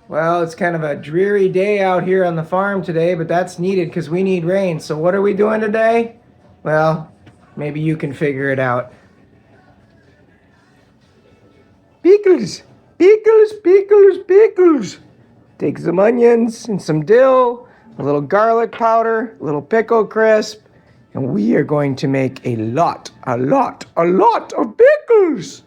Well, it's kind of a dreary day out here on the farm today, but that's needed because we need rain. So what are we doing today? Well, maybe you can figure it out. Pickles, pickles, pickles, pickles. Take some onions and some dill, a little garlic powder, a little pickle crisp, and we are going to make a lot of pickles.